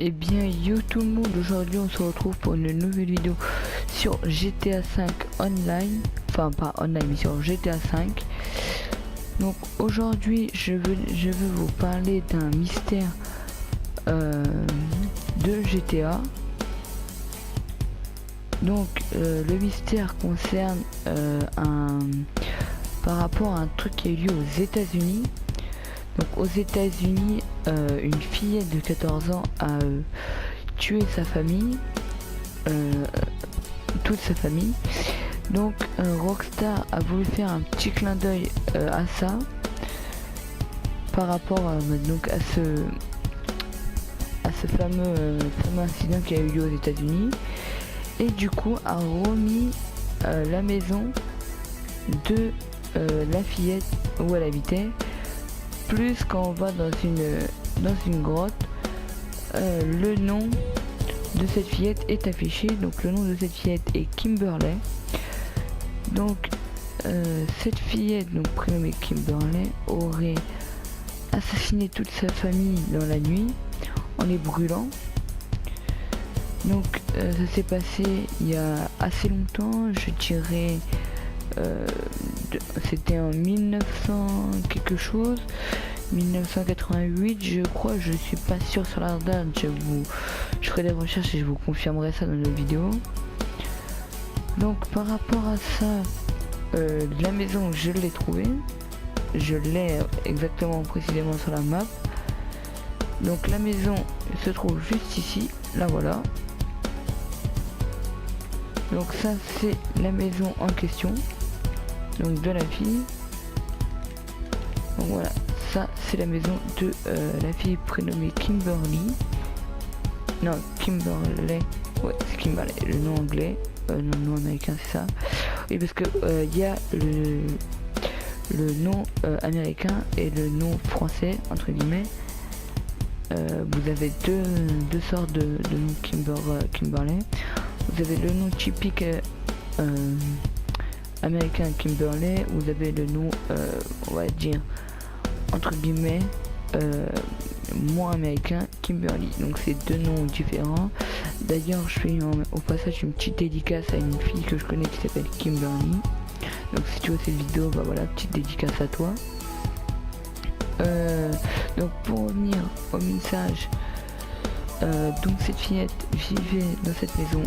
Eh bien yo tout le monde, aujourd'hui on se retrouve pour une nouvelle vidéo sur GTA 5 online, enfin pas online mais sur GTA 5. Donc aujourd'hui je veux vous parler d'un mystère de GTA. Donc le mystère concerne par rapport à un truc qui a eu lieu aux États-Unis. Donc aux États-Unis, une fillette de 14 ans a tué sa famille, toute sa famille. Donc Rockstar a voulu faire un petit clin d'œil à ça, par rapport donc à ce fameux incident qui a eu lieu aux États-Unis, et du coup a remis la maison de la fillette où elle habitait. Plus quand on va dans une grotte, le nom de cette fillette est affiché. Donc le nom de cette fillette est Kimberly. Donc cette fillette, donc prénommée Kimberly, aurait assassiné toute sa famille dans la nuit en les brûlant. Donc ça s'est passé il y a assez longtemps, je dirais c'était en 1900 quelque chose, 1988 je crois, je suis pas sûr sur la date, je ferai des recherches et je vous confirmerai ça dans une vidéo. Donc par rapport à ça, la maison je l'ai trouvée, je l'ai exactement précisément sur la map. Donc la maison se trouve juste ici, la voilà. Donc ça c'est la maison en question, donc de la fille. Donc voilà, ça c'est la maison de la fille prénommée Kimberly. Non, Kimberly, ouais c'est Kimberly, le nom anglais, non, le nom américain c'est ça. Et parce que il y a le nom américain et le nom français entre guillemets. Vous avez deux sortes de noms Kimberly. Vous avez le nom typique américain Kimberly, vous avez le nom on va dire entre guillemets moins américain Kimberly. Donc c'est deux noms différents. D'ailleurs je fais au passage une petite dédicace à une fille que je connais qui s'appelle Kimberly. Donc si tu vois cette vidéo, bah voilà, petite dédicace à toi. Donc pour revenir au message, donc cette fillette vivait dans cette maison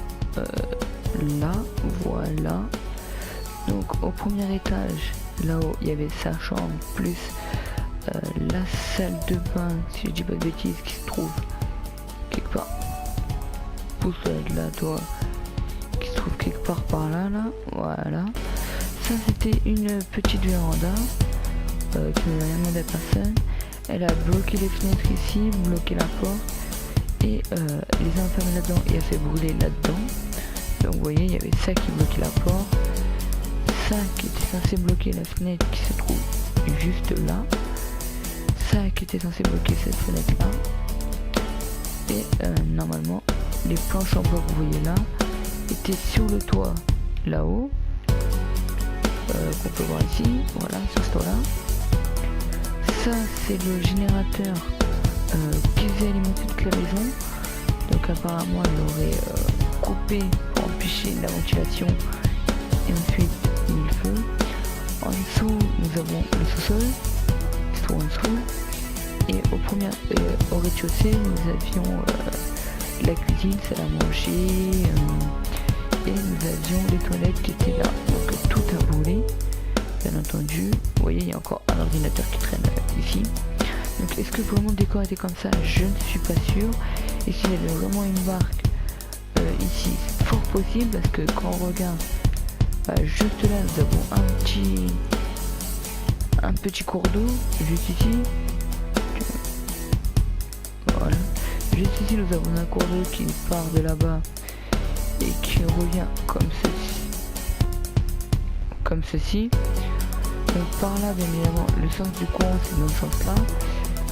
là, voilà. Donc au premier étage, là-haut, il y avait sa chambre plus la salle de bain, si je dis pas de bêtises, qui se trouve quelque part. Pousse-toi de là, toi, qui se trouve quelque part par là, là, voilà. Ça c'était une petite véranda qui ne rien demandé à personne. Elle a bloqué les fenêtres ici, bloqué la porte et les a enfermés là-dedans et a fait brûler là-dedans. Donc vous voyez, il y avait ça qui bloquait la porte, ça qui était censé bloquer la fenêtre qui se trouve juste là, ça qui était censé bloquer cette fenêtre là, et normalement les planches en bois que vous voyez là étaient sur le toit là-haut, qu'on peut voir ici, voilà, sur ce toit là. Ça c'est le générateur qui faisait alimenter toute la maison. Donc apparemment elle aurait coupé pour empêcher la ventilation et ensuite mis le feu. En dessous nous avons le sous-sol qui se trouve en dessous, et au rez-de-chaussée nous avions la cuisine, salle à manger, et nous avions les toilettes qui étaient là. Donc tout a brûlé bien entendu. Vous voyez, il y a encore un ordinateur qui traîne ici. Donc est-ce que vraiment le décor était comme ça? Je ne suis pas sûr. Et s'il y avait vraiment une barque ici, c'est fort possible, parce que quand on regarde juste là, nous avons un petit cours d'eau juste ici. Voilà, juste ici nous avons un cours d'eau qui part de là-bas et qui revient comme ceci. Donc par là, bien évidemment, le sens du courant c'est dans ce sens là,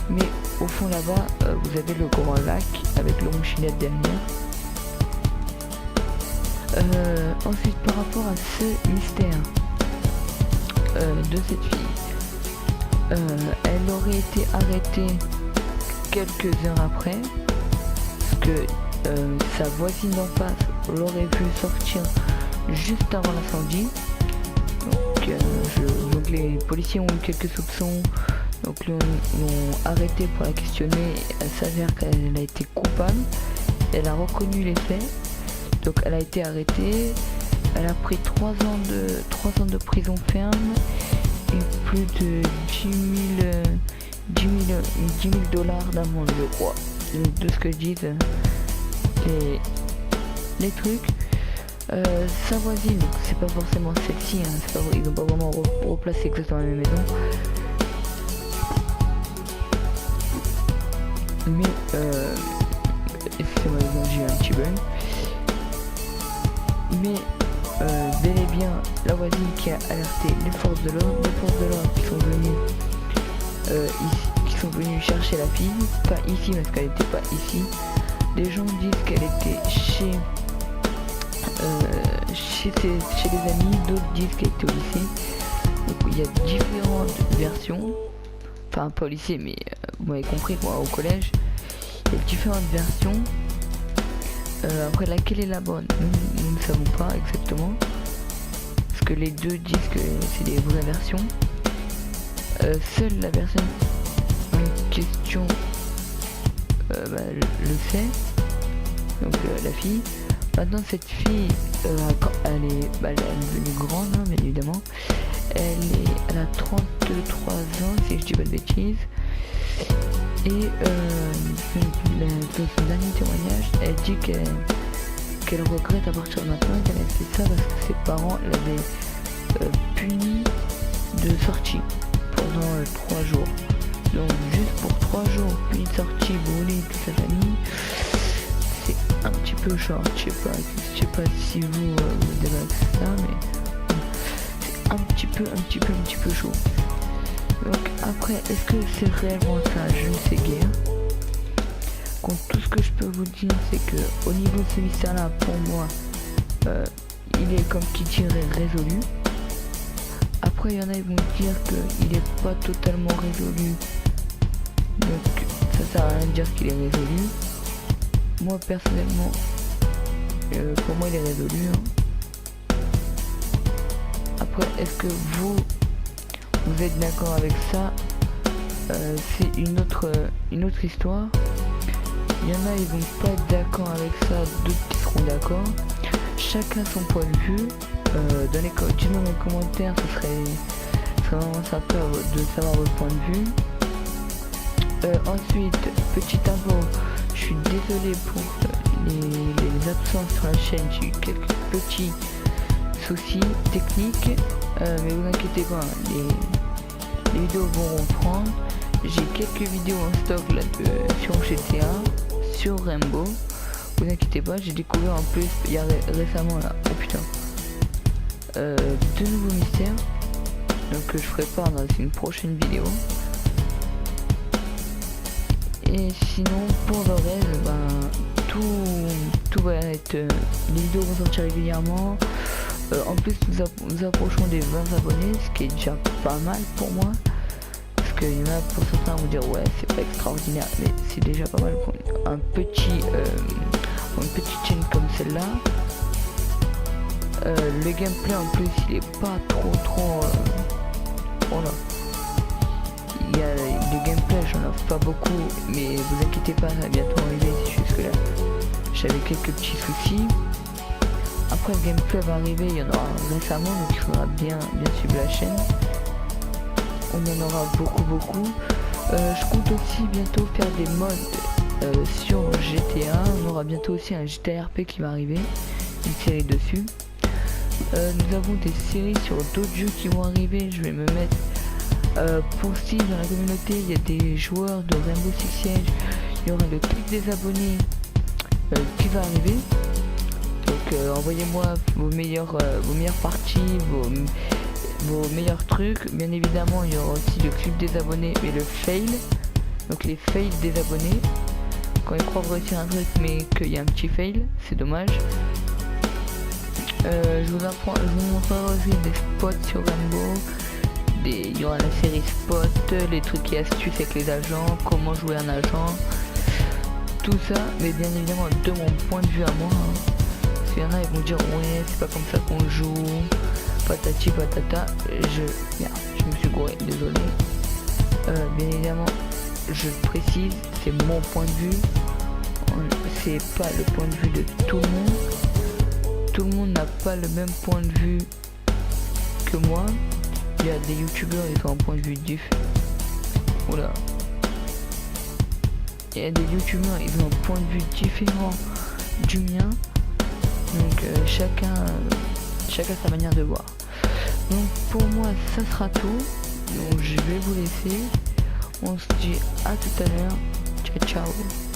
mais au fond là-bas vous avez le grand lac avec le mouchinette derrière. Ensuite par rapport à ce mystère de cette elle aurait été arrêtée quelques heures après, ce que sa voisine d'en face l'aurait vu sortir juste avant l'incendie. Donc les policiers ont eu quelques soupçons, donc l'ont arrêté pour la questionner. Elle s'avère qu'elle a été coupable, elle a reconnu les faits, donc elle a été arrêtée. Elle a pris 3 ans de prison ferme et plus de 10 000 dollars d'amende, je crois, de ce que disent les trucs. Sa voisine, donc c'est pas forcément celle-ci, hein, ils n'ont pas vraiment replacé exactement la même maison. Mais excusez-moi, j'ai eu un petit bug. Mais bel et bien la voisine qui a alerté les forces de l'ordre qui sont venus chercher la fille, pas ici parce qu'elle n'était pas ici. Des gens disent qu'elle était chez les amis, d'autres disent qu'elle était au lycée. Donc il y a différentes versions, enfin pas au lycée mais vous m'avez compris quoi, au collège. Il y a différentes versions. Après laquelle est la bonne, nous ne savons pas exactement, parce que les deux disent que c'est des vraies versions. Seule la version en question le sait, donc la fille. Maintenant cette fille, quand elle est devenue grande, hein, bien évidemment, elle a 33 ans si je dis pas de bêtises. Et dans son dernier témoignage, elle dit qu'elle regrette à partir de maintenant qu'elle ait fait ça parce que ses parents l'avaient punie de sortie pendant 3 jours. Donc juste pour 3 jours, punie de sortie, brûler toute sa famille, c'est un petit peu short. Je sais pas si vous débattez ça, mais c'est un petit peu chaud. Donc après, est-ce que c'est réellement ça? Je ne sais guère. Donc tout ce que je peux vous dire, c'est que au niveau de ce mystère-là, pour moi, il est comme qui dirait résolu. Après, il y en a qui vont dire qu'il n'est pas totalement résolu. Donc ça sert à rien de dire qu'il est résolu. Moi personnellement, pour moi il est résolu. Hein. Après, est-ce que vous êtes d'accord avec ça? C'est une autre histoire. Il y en a, ils vont pas être d'accord avec ça, d'autres qui seront d'accord. Chacun son point de vue. Dites-moi dans les commentaires, ce serait vraiment sympa de savoir votre point de vue. Ensuite, petite info, je suis désolé pour les absences sur la chaîne, j'ai eu quelques petits soucis techniques, mais vous inquiétez pas, les vidéos vont reprendre. J'ai quelques vidéos en stock là sur GTA, sur Rainbow. Vous inquiétez pas, j'ai découvert en plus il y a récemment là, oh putain, de nouveaux mystères. Donc je ferai part dans une prochaine vidéo. Et sinon pour le reste, tout va être, les vidéos vont sortir régulièrement. En plus nous approchons des 20 abonnés, ce qui est déjà pas mal pour moi. Parce qu'il y en a pour certains vont dire ouais c'est pas extraordinaire, mais c'est déjà pas mal pour une petite chaîne comme celle-là. Le gameplay en plus il est pas trop voilà. Il y a le gameplay, j'en offre pas beaucoup, mais vous inquiétez pas, ça va bientôt arriver, c'est juste que là j'avais quelques petits soucis. Après le gameplay va arriver, il y en aura récemment, donc il faudra bien suivre la chaîne. On en aura beaucoup. Je compte aussi bientôt faire des mods sur GTA. On aura bientôt aussi un GTA RP qui va arriver, une série dessus. Nous avons des séries sur d'autres jeux qui vont arriver. Je vais me mettre pour si dans la communauté il y a des joueurs de Rainbow Six Siege, il y aura le clic des abonnés qui va arriver. Donc envoyez-moi vos meilleures parties, vos meilleurs trucs. Bien évidemment il y aura aussi le clip des abonnés et le fail, donc les fails des abonnés quand ils croient réussir un truc mais qu'il y a un petit fail, c'est dommage. Je vous montrerai aussi des spots sur Rainbow. Il y aura la série spot, les trucs et astuces avec les agents, comment jouer un agent. tout ça, mais bien évidemment de mon point de vue à moi. Parce qu'il y en a, ils vont dire ouais, c'est pas comme ça qu'on joue, patati patata. Merde, je me suis gouré, désolé. Bien évidemment, je précise, c'est mon point de vue. C'est pas le point de vue de tout le monde. Tout le monde n'a pas le même point de vue que moi. Il y a des youtubeurs, ils ont un point de vue différent. Oula. Il y a des youtubeurs, ils ont un point de vue différent du mien. Donc chacun sa manière de voir. Donc pour moi ça sera tout. Donc je vais vous laisser. On se dit à tout à l'heure. Ciao ciao.